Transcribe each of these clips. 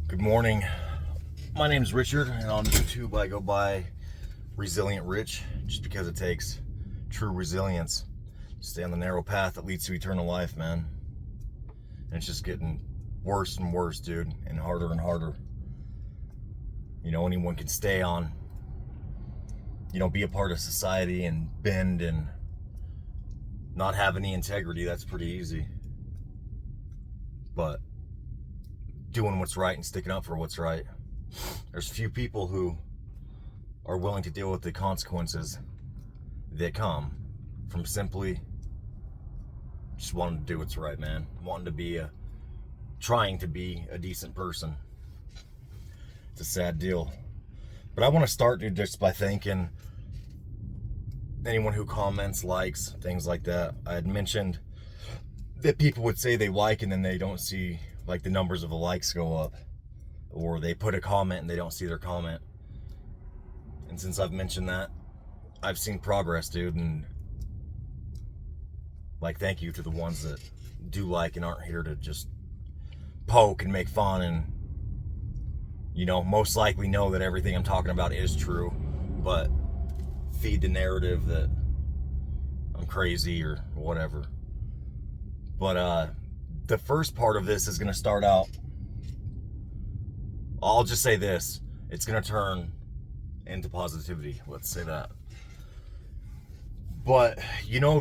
Good morning. My name is Richard, and on YouTube I go by Resilient Rich, just because it takes true resilience to stay on the narrow path that leads to eternal life, man. And it's just getting worse and worse, dude, and harder. You know, anyone can stay on, be a part of society and bend and not have any integrity. That's pretty easy. But doing what's right and sticking up for what's right, there's few people who are willing to deal with the consequences that come from simply just wanting to do what's right, man. Trying to be a decent person. It's a sad deal. But I want to start, dude, just by thanking anyone who comments, likes, things like that. I had mentioned that people would say they like and then they don't see like the numbers of the likes go up, or they put a comment and they don't see their comment. And since I've mentioned that, I've seen progress, dude, and like, thank you to the ones that do like and aren't here to just poke and make fun and most likely know that everything I'm talking about is true, but feed the narrative that I'm crazy or whatever. But the first part of this is going to start out, I'll just say this, it's going to turn into positivity, let's say that. But you're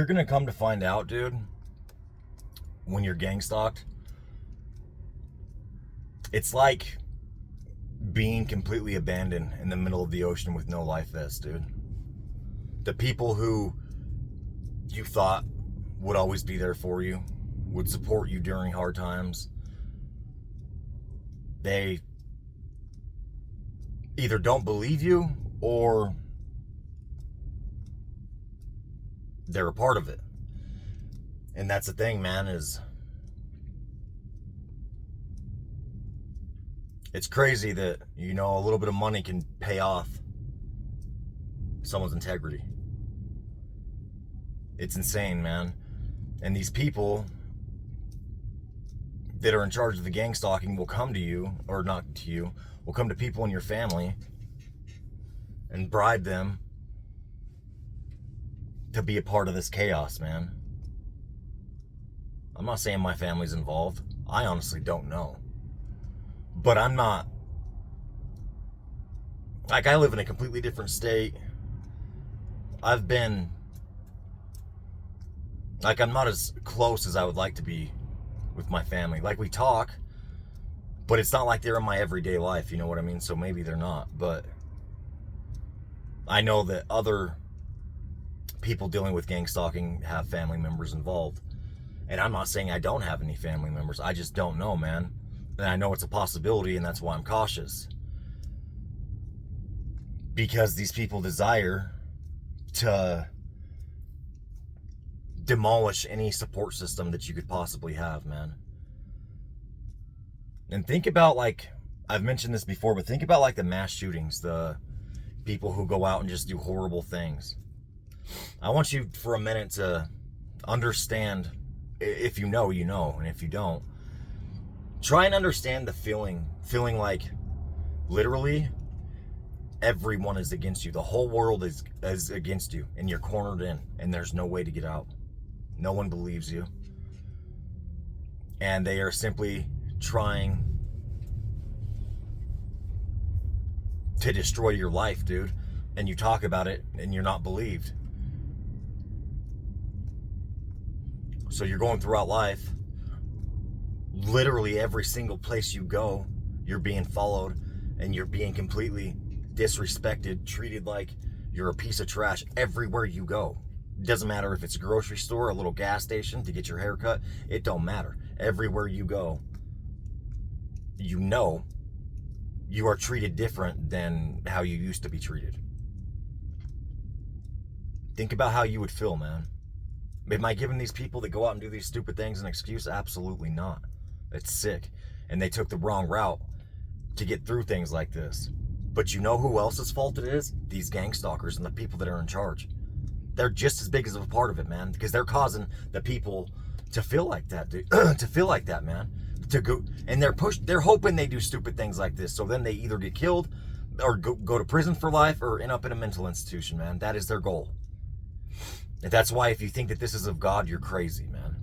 going to come to find out, dude, when you're gang stalked, it's like being completely abandoned in the middle of the ocean with no life vest, dude. The people who you thought would always be there for you, would support you during hard times, they either don't believe you or they're a part of it. And that's the thing, man, is it's crazy that, a little bit of money can pay off someone's integrity. It's insane, man. And these people that are in charge of the gang stalking will come to you, or not to you, will come to people in your family and bribe them to be a part of this chaos, man. I'm not saying my family's involved. I honestly don't know. But I'm not, like, I live in a completely different state. I'm not as close as I would like to be with my family. Like, we talk, but it's not like they're in my everyday life, you know what I mean? So maybe they're not, but I know that other people dealing with gang stalking have family members involved. And I'm not saying I don't have any family members. I just don't know, man. And I know it's a possibility, and that's why I'm cautious. Because these people desire to demolish any support system that you could possibly have, man. And think about, like, I've mentioned this before, but think about like the mass shootings, the people who go out and just do horrible things. I want you for a minute to understand, if you know, and if you don't, try and understand the feeling like literally everyone is against you. The whole world is against you, and you're cornered in, and there's no way to get out. No one believes you. And they are simply trying to destroy your life, dude. And you talk about it, and you're not believed. So you're going throughout life, literally every single place you go, you're being followed, and you're being completely disrespected, treated like you're a piece of trash everywhere you go. It doesn't matter if it's a grocery store, a little gas station to get your hair cut. It don't matter. Everywhere you go, you are treated different than how you used to be treated. Think about how you would feel, man. Am I giving these people that go out and do these stupid things an excuse? Absolutely not. It's sick. And they took the wrong route to get through things like this. But you know who else's fault it is? These gang stalkers and the people that are in charge. They're just as big as a part of it, man, because they're causing the people to feel like that, dude. To feel like that, man. To go, and they're hoping they do stupid things like this, so then they either get killed or go to prison for life or end up in a mental institution, man. That is their goal. And that's why if you think that this is of God, you're crazy, man.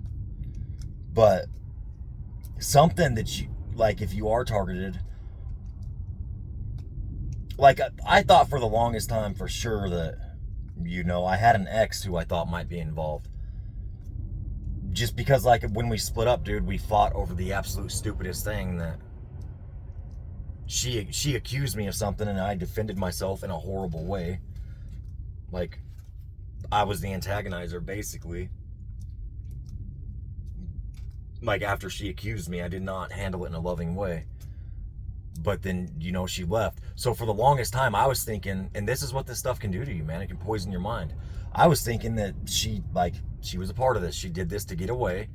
But something that you, like, if you are targeted, like, I thought for the longest time for sure that, you know, I had an ex who I thought might be involved. Just because, like, when we split up, dude, we fought over the absolute stupidest thing that she accused me of something and I defended myself in a horrible way. Like, I was the antagonizer, basically. Like, after she accused me, I did not handle it in a loving way. But then, you know, she left. So for the longest time, I was thinking, and this is what this stuff can do to you, man. It can poison your mind. I was thinking that she was a part of this. She did this to get away.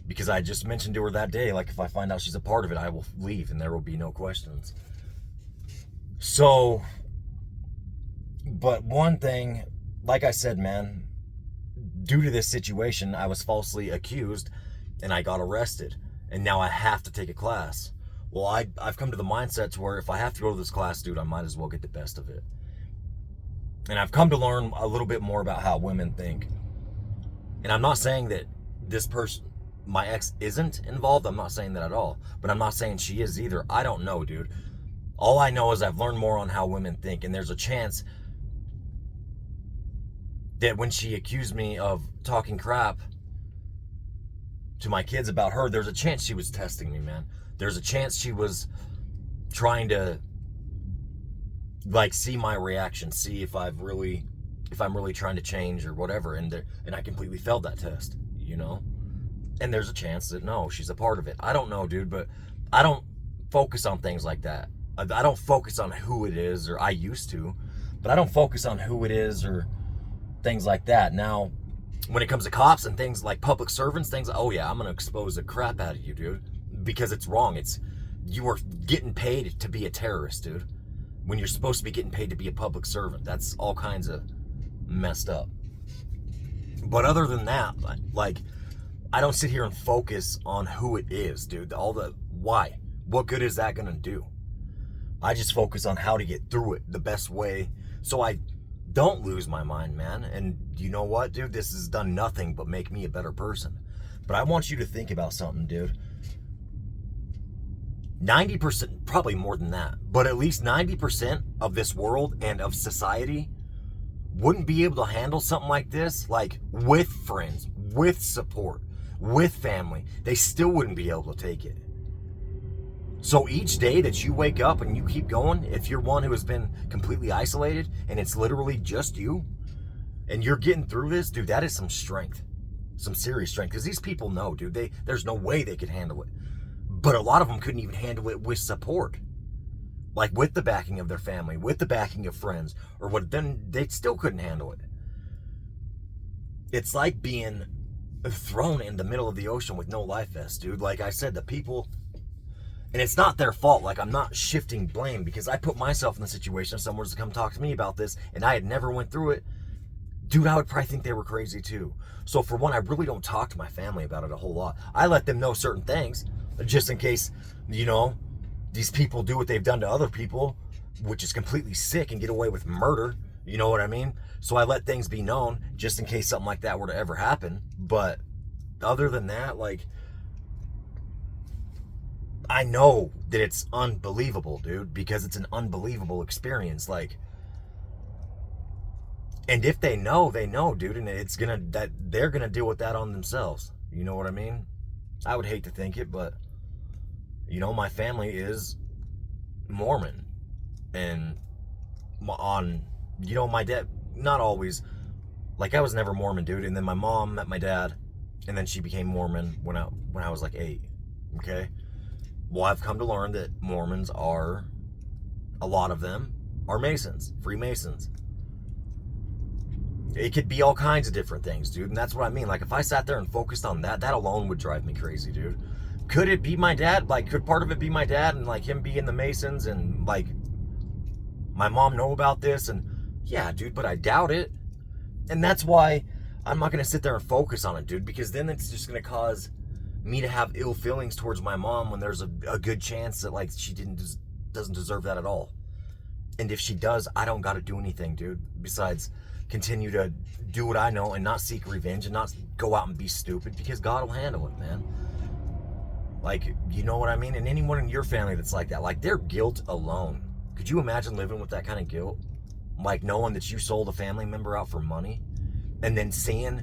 Because I just mentioned to her that day, like, if I find out she's a part of it, I will leave and there will be no questions. So, but one thing, like I said, man, due to this situation, I was falsely accused and I got arrested. And now I have to take a class. Well, I've come to the mindset to where if I have to go to this class, dude, I might as well get the best of it. And I've come to learn a little bit more about how women think. And I'm not saying that this person, my ex, isn't involved. I'm not saying that at all. But I'm not saying she is either. I don't know, dude. All I know is I've learned more on how women think. And there's a chance that when she accused me of talking crap to my kids about her, there's a chance she was testing me, man. There's a chance she was trying to, like, see my reaction, see if I'm really trying to change or whatever. And I completely failed that test, you know? And there's a chance that, no, she's a part of it. I don't know, dude, but I don't focus on things like that. I don't focus on who it is, or I used to, but I don't focus on who it is or things like that. Now, when it comes to cops and things like public servants, things, oh yeah, I'm going to expose the crap out of you, dude. Because it's wrong. You are getting paid to be a terrorist, dude. When you're supposed to be getting paid to be a public servant. That's all kinds of messed up. But other than that, like, I don't sit here and focus on who it is, dude. Why? What good is that gonna do? I just focus on how to get through it the best way so I don't lose my mind, man. And you know what, dude? This has done nothing but make me a better person. But I want you to think about something, dude. 90%, probably more than that, but at least 90% of this world and of society wouldn't be able to handle something like this, like, with friends, with support, with family. They still wouldn't be able to take it. So each day that you wake up and you keep going, if you're one who has been completely isolated and it's literally just you and you're getting through this, dude, that is some strength, some serious strength. Because these people know, dude, there's no way they could handle it. But a lot of them couldn't even handle it with support. Like, with the backing of their family, with the backing of friends, or what, then they still couldn't handle it. It's like being thrown in the middle of the ocean with no life vest, dude. Like I said, the people, and it's not their fault. Like, I'm not shifting blame, because I put myself in the situation if someone was to come talk to me about this and I had never went through it, dude, I would probably think they were crazy too. So for one, I really don't talk to my family about it a whole lot. I let them know certain things, just in case, you know, these people do what they've done to other people, which is completely sick, and get away with murder. You know what I mean? So I let things be known just in case something like that were to ever happen. But other than that, like, I know that it's unbelievable, dude, because it's an unbelievable experience. Like, and if they know, dude, and they're gonna deal with that on themselves. You know what I mean? I would hate to think it, but, you know, my family is Mormon. And you know, my dad, not always, like, I was never Mormon, dude. And then my mom met my dad, and then she became Mormon when I was like 8, okay? Well, I've come to learn that Mormons are, a lot of them, are Masons, Freemasons. It could be all kinds of different things, dude. And that's what I mean. Like, if I sat there and focused on that alone would drive me crazy, dude. Could it be my dad? Like, could part of it be my dad and, like, him being the Masons and, like, my mom know about this? And, yeah, dude, but I doubt it. And that's why I'm not going to sit there and focus on it, dude, because then it's just going to cause me to have ill feelings towards my mom when there's a good chance that, like, she doesn't deserve that at all. And if she does, I don't got to do anything, dude, besides continue to do what I know and not seek revenge and not go out and be stupid, because God will handle it, man. Like, you know what I mean? And anyone in your family that's like that, like, their guilt alone. Could you imagine living with that kind of guilt? Like, knowing that you sold a family member out for money and then seeing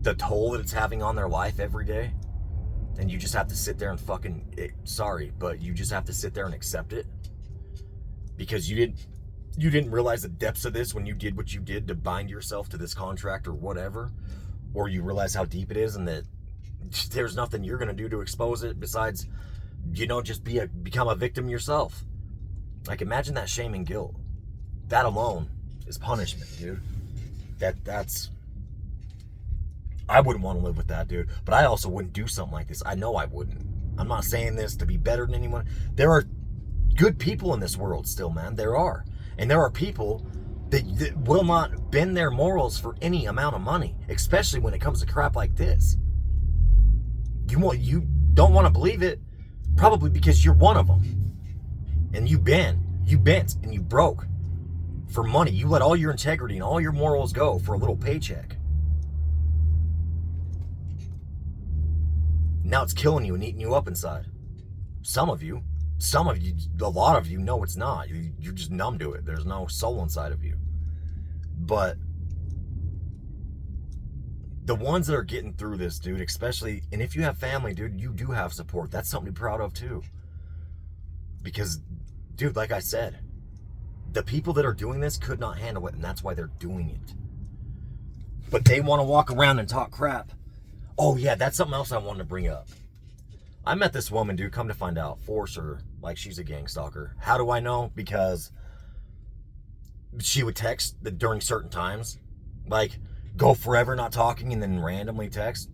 the toll that it's having on their life every day, and you just have to sit there and sorry, but you just have to sit there and accept it because you didn't realize the depths of this when you did what you did to bind yourself to this contract or whatever, or you realize how deep it is and that there's nothing you're going to do to expose it besides, just become a victim yourself. Like, imagine that shame and guilt. That alone is punishment, dude. That's I wouldn't want to live with that, dude. But I also wouldn't do something like this. I know I wouldn't. I'm not saying this to be better than anyone. There are good people in this world still, man. There are. And there are people that will not bend their morals for any amount of money, especially when it comes to crap like this. You don't want to believe it, probably because you're one of them. And you bent, and you broke for money. You let all your integrity and all your morals go for a little paycheck. Now it's killing you and eating you up inside. Some of you, a lot of you know it's not. You're just numb to it. There's no soul inside of you. But the ones that are getting through this, dude, especially, and if you have family, dude, you do have support. That's something to be proud of too. Because, dude, like I said, the people that are doing this could not handle it, and that's why they're doing it. But they want to walk around and talk crap. Oh, yeah, that's something else I wanted to bring up. I met this woman, dude, come to find out, force her, like she's a gang stalker. How do I know? Because she would text during certain times, like go forever not talking and then randomly text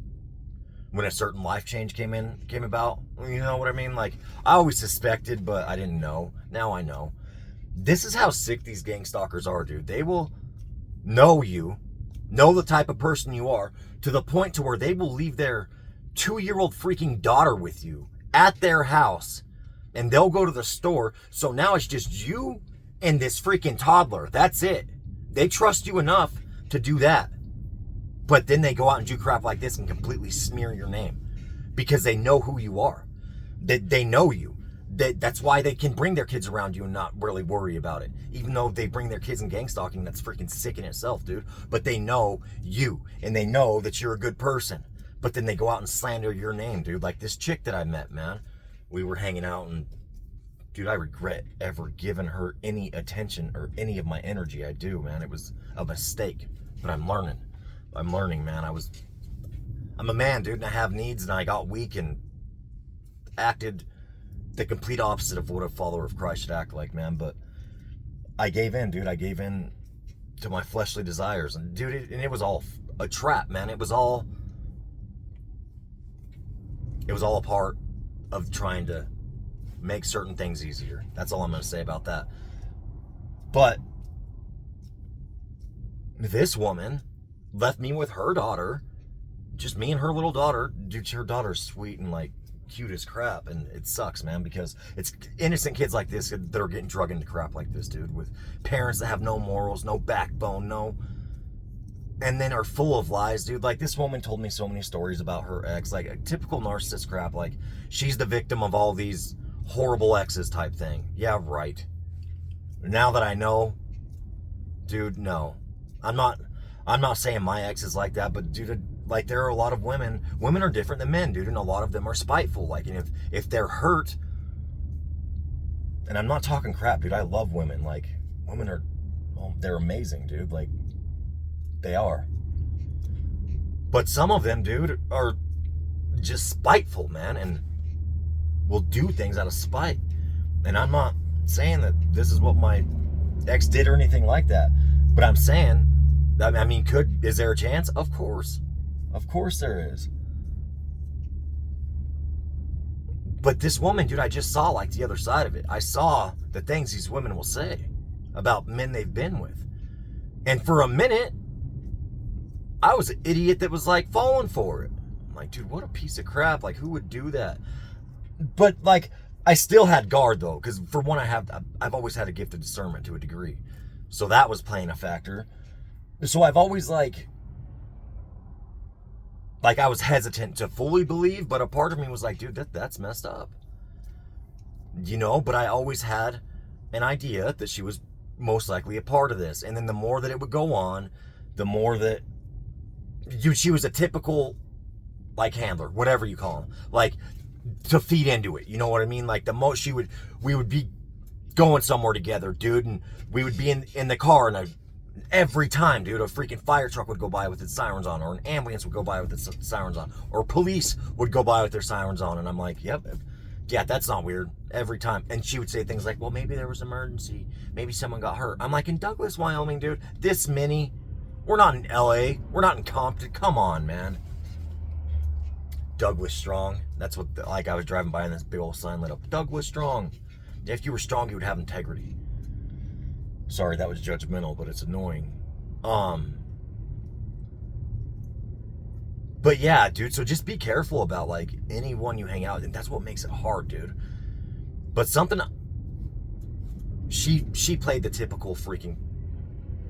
when a certain life change came about. You know what I mean? Like, I always suspected, but I didn't know. Now I know. This is how sick these gang stalkers are, dude. They will know you, know the type of person you are, to the point to where they will leave their 2-year-old freaking daughter with you at their house, and they'll go to the store. So now it's just you and this freaking toddler. That's it. They trust you enough to do that. But then they go out and do crap like this and completely smear your name because they know who you are. They know you. That's why they can bring their kids around you and not really worry about it. Even though they bring their kids in gang stalking, that's freaking sick in itself, dude. But they know you, and they know that you're a good person. But then they go out and slander your name, dude. Like this chick that I met, man. We were hanging out, and dude, I regret ever giving her any attention or any of my energy. I do, man. It was a mistake, but I'm learning. Man. I'm a man, dude, and I have needs, and I got weak and acted the complete opposite of what a follower of Christ should act like, man. But I gave in, dude. I gave in to my fleshly desires, and dude, it was all a trap, man. It was all a part of trying to make certain things easier. That's all I'm going to say about that. But this woman left me with her daughter, just me and her little daughter. Dude, her daughter's sweet and like cute as crap, and it sucks, man, because it's innocent kids like this that are getting drugged into crap like this, dude, with parents that have no morals, no backbone, and then are full of lies, dude. Like, this woman told me so many stories about her ex, like a typical narcissist crap, like she's the victim of all these horrible exes type thing. Yeah, right. Now that I know, dude, no. I'm not saying my ex is like that, but dude, like, there are a lot of women are different than men, dude, and a lot of them are spiteful. Like, and if they're hurt, and I'm not talking crap, dude, I love women. Like, women are, they're amazing, dude. Like, they are. But some of them, dude, are just spiteful, man, and will do things out of spite. And I'm not saying that this is what my ex did or anything like that, but I'm saying, I mean, is there a chance? Of course there is. But this woman, dude, I just saw like the other side of it. I saw the things these women will say about men they've been with. And for a minute, I was an idiot that was like falling for it. I'm like, dude, what a piece of crap. Like, who would do that? But like, I still had guard though, because for one, I've always had a gift of discernment to a degree. So that was playing a factor. So I've always like I was hesitant to fully believe, but a part of me was like, dude, that's messed up. You know, but I always had an idea that she was most likely a part of this. And then the more that it would go on, the more that she was a typical like handler, whatever you call them, like to feed into it. You know what I mean? Like the most we would be going somewhere together, dude, and we would be in the car, and every time, dude, a freaking fire truck would go by with its sirens on, or an ambulance would go by with its sirens on, or police would go by with their sirens on, and I'm like, yep, yeah, that's not weird. Every time. And she would say things like, well, maybe there was an emergency, maybe someone got hurt. I'm like, in Douglas, Wyoming, dude, this many, we're not in LA, we're not in Compton, come on, man. Douglas Strong, that's what, like, I was driving by and this big old sign lit up, Douglas Strong. If you were strong, you would have integrity. Sorry, that was judgmental, but it's annoying. But yeah, dude, so just be careful about like anyone you hang out with, and that's what makes it hard, dude. But something, she played the typical freaking,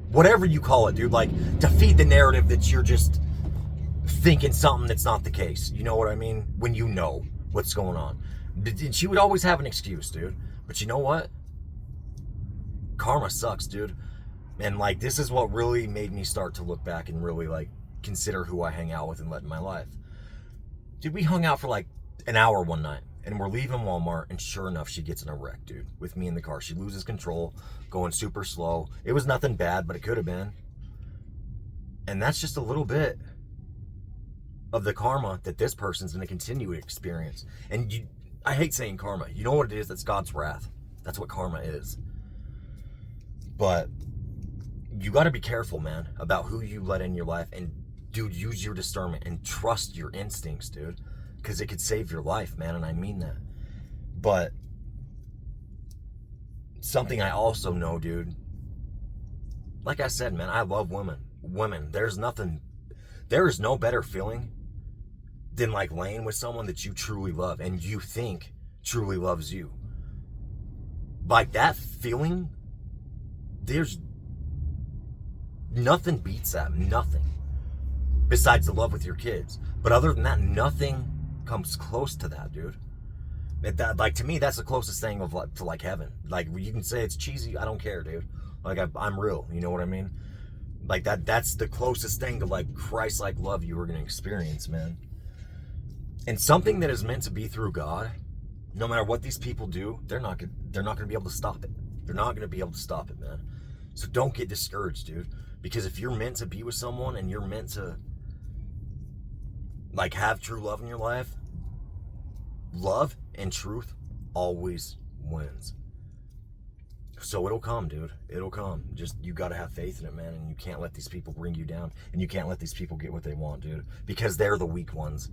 whatever you call it, dude, like to feed the narrative that you're just thinking something that's not the case. You know what I mean? When you know what's going on. And she would always have an excuse, dude. But you know what? Karma sucks, dude. And like, this is what really made me start to look back and really like consider who I hang out with and let in my life. Dude, we hung out for like an hour one night, and we're leaving Walmart, and sure enough, she gets in a wreck, dude, with me in the car. She loses control, going super slow. It was nothing bad, but it could have been. And that's just a little bit of the karma that this person's going to continue to experience. And I hate saying karma. You know what it is? That's God's wrath. That's what karma is. But you got to be careful, man, about who you let in your life. And dude, use your discernment and trust your instincts, dude, because it could save your life, man. And I mean that. But something I also know, dude, like I said, man, I love women. There is no better feeling than like laying with someone that you truly love and you think truly loves you. Like that feeling, there's nothing beats that. Nothing. Besides the love with your kids. But other than that, nothing comes close to that, dude. That, like, to me, that's the closest thing of like, to like heaven. Like, you can say it's cheesy, I don't care, dude. Like, I'm real, you know what I mean? Like, that's the closest thing to like Christ-like love you were gonna experience, man. And something that is meant to be through God, no matter what these people do, they're not gonna be able to stop it. They're not gonna be able to stop it, man. So don't get discouraged, dude. Because if you're meant to be with someone and you're meant to like have true love in your life, love and truth always wins. So it'll come, dude. It'll come. Just, you gotta have faith in it, man. And you can't let these people bring you down. And you can't let these people get what they want, dude. Because they're the weak ones.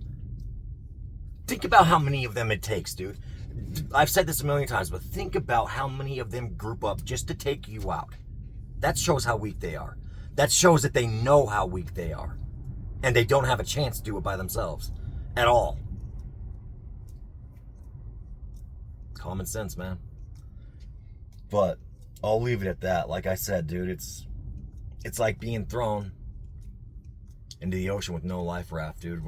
Think about how many of them it takes, dude. I've said this a million times, but think about how many of them group up just to take you out. That shows how weak they are. That shows that they know how weak they are. And they don't have a chance to do it by themselves. At all. Common sense, man. But I'll leave it at that. Like I said, dude, it's like being thrown into the ocean with no life raft, dude.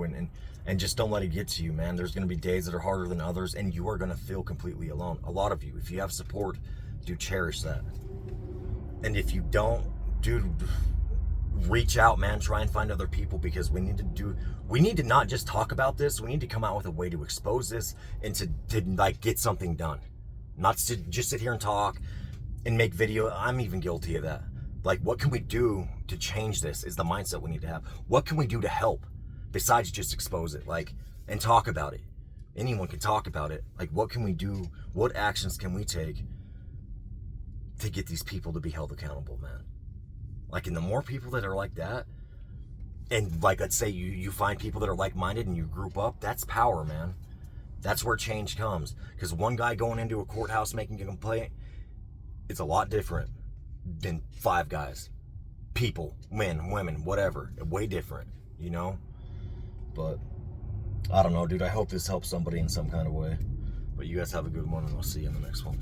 And just don't let it get to you, man. There's going to be days that are harder than others, and you are going to feel completely alone. A lot of you. If you have support, do cherish that. And if you don't, dude, reach out, man. Try and find other people, because we need to not just talk about this. We need to come out with a way to expose this and to like get something done. Not to just sit here and talk and make video. I'm even guilty of that. Like, what can we do to change this is the mindset we need to have. What can we do to help besides just expose it, like, and talk about it? Anyone can talk about it. Like, what can we do? What actions can we take to get these people to be held accountable, man? Like, and the more people that are like that, and like, let's say you find people that are like-minded and you group up, that's power, man. That's where change comes. Because one guy going into a courthouse making a complaint, it's a lot different than 5 guys. people, men, women, whatever. Way different, you know? But I don't know, dude. I hope this helps somebody in some kind of way. But you guys have a good one, and I'll see you in the next one.